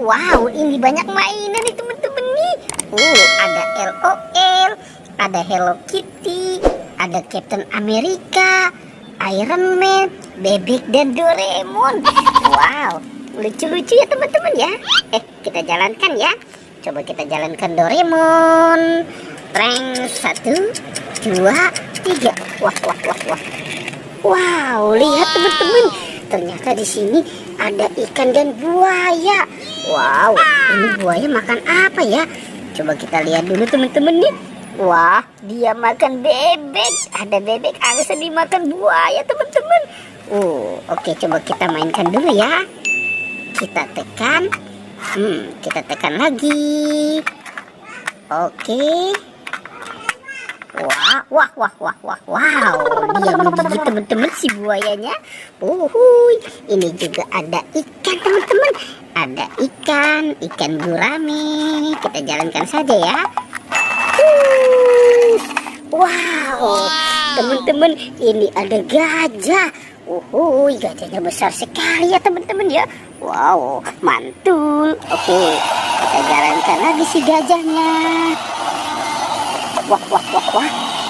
Wow, ini banyak mainan nih teman-teman nih. Ada LOL, ada Hello Kitty, ada Captain America, Iron Man, Bebek dan Doraemon. Wow, lucu-lucu ya teman-teman ya. Kita jalankan ya. Coba kita jalankan Doraemon. Reng 1, 2, 3. Wah. Wow, lihat teman-teman. Ternyata di sini ada ikan dan buaya. Wow, ini buaya makan apa ya? Coba kita lihat dulu teman-teman nih. Wah, dia makan bebek. Ada bebek angsa dimakan buaya teman-teman. Oke, coba kita mainkan dulu ya. Kita tekan. Kita tekan lagi. Oke. Wow, dia menggigit teman-teman si buayanya. Ini juga ada ikan teman-teman. Ada ikan gurame. Kita jalankan saja ya. Wow, teman-teman, ini ada gajah. Gajahnya besar sekali ya teman-teman ya. Wow, mantul. Oke, kita jalankan lagi si gajahnya. Wah,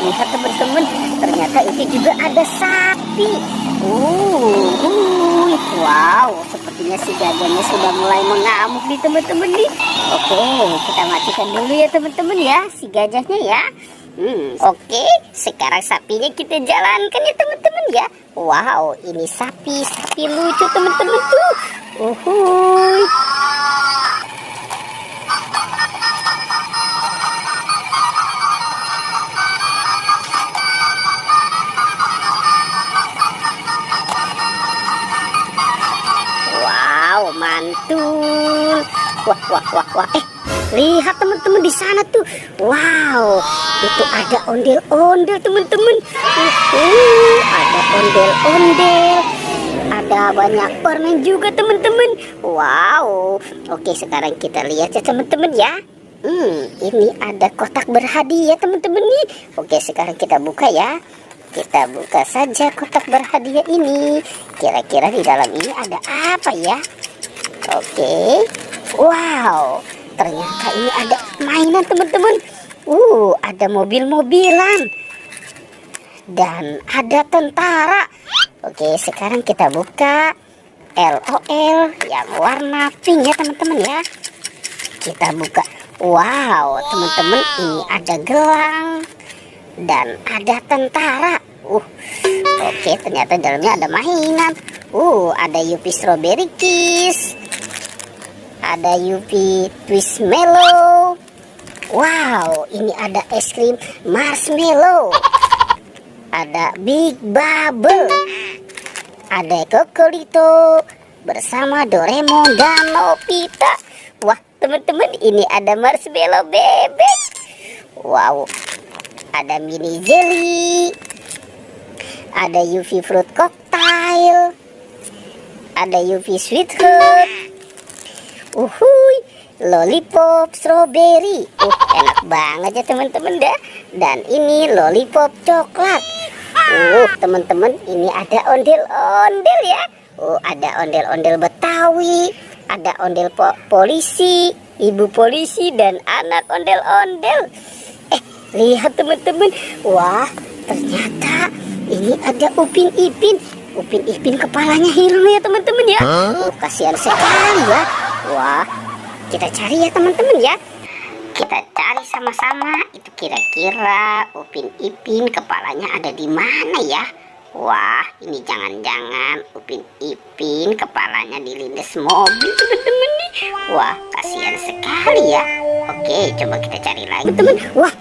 lihat teman-teman, ternyata itu juga ada sapi. Wow, sepertinya si gajahnya sudah mulai mengamuk nih teman-teman nih. Oke, kita matikan dulu ya teman-teman ya, si gajahnya ya. Oke, sekarang sapinya kita jalankan ya teman-teman ya. Wow, ini sapi lucu teman-teman tuh. Mantul. Wah. Lihat teman-teman di sana tuh. Wow, itu ada ondel-ondel teman-teman. Ada ondel-ondel. Ada banyak permen juga teman-teman. Wow. Oke, sekarang kita lihat ya teman-teman ya. Ini ada kotak berhadiah teman-teman nih. Oke, sekarang kita buka ya. Kita buka saja kotak berhadiah ini. Kira-kira di dalam ini ada apa ya? Oke. Wow, ternyata ini ada mainan teman-teman. Ada mobil-mobilan dan ada tentara. Oke, sekarang kita buka LOL yang warna pink ya teman-teman ya. Kita buka. Wow, teman-teman, ini ada gelang dan ada tentara. Oke, ternyata dalamnya ada mainan. Ada Yupi Strawberry Kiss. Ada Yupi Twist Mellow. Wow, ini ada es krim marshmallow. Ada Big Bubble. Ada Kokolito bersama Doraemon dan Nobita. Wah, teman-teman, ini ada marshmallow bebek. Wow, ada mini jelly. Ada Yupi fruit cocktail. Ada Yupi sweet heart. Lollipop strawberry. Enak banget ya teman-teman dah. Dan ini lollipop coklat. Teman-teman, ini ada ondel-ondel ya. Ada ondel-ondel Betawi. Ada ondel polisi, ibu polisi dan anak ondel-ondel. Lihat teman-teman. Wah, ternyata ini ada Upin Ipin. Upin Ipin kepalanya hilang ya teman-teman ya. Kasihan sekali ya. Wah, kita cari ya teman-teman ya. Kita cari sama-sama. Itu kira-kira Upin Ipin kepalanya ada di mana ya? Wah, ini jangan-jangan Upin Ipin kepalanya dilindas mobil teman-teman nih. Wah, kasihan sekali ya. Oke, coba kita cari lagi teman. Wah,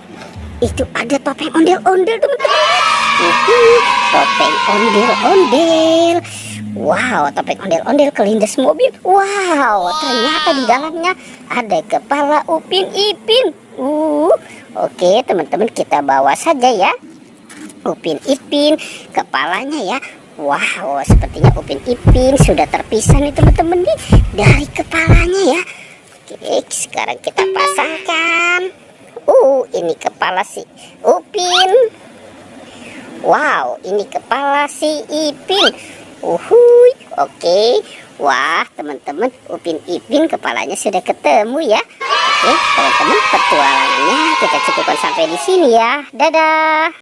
itu ada topeng ondel-ondel teman-teman. Topeng ondel-ondel. Wow, topeng ondel-ondel kelindas mobil. Wow, ternyata di dalamnya ada kepala Upin Ipin. Oke teman-teman, kita bawa saja ya Upin Ipin kepalanya ya. Wow, sepertinya Upin Ipin sudah terpisah nih teman-teman nih dari kepalanya ya. Oke, sekarang kita pasangkan. Ini kepala si Upin. Wow, ini kepala si Ipin. Uhuy, oke. Wah, teman-teman, Upin Ipin kepalanya sudah ketemu ya. Oke, teman-teman, petualangannya kita cukupkan sampai di sini ya. Dadah.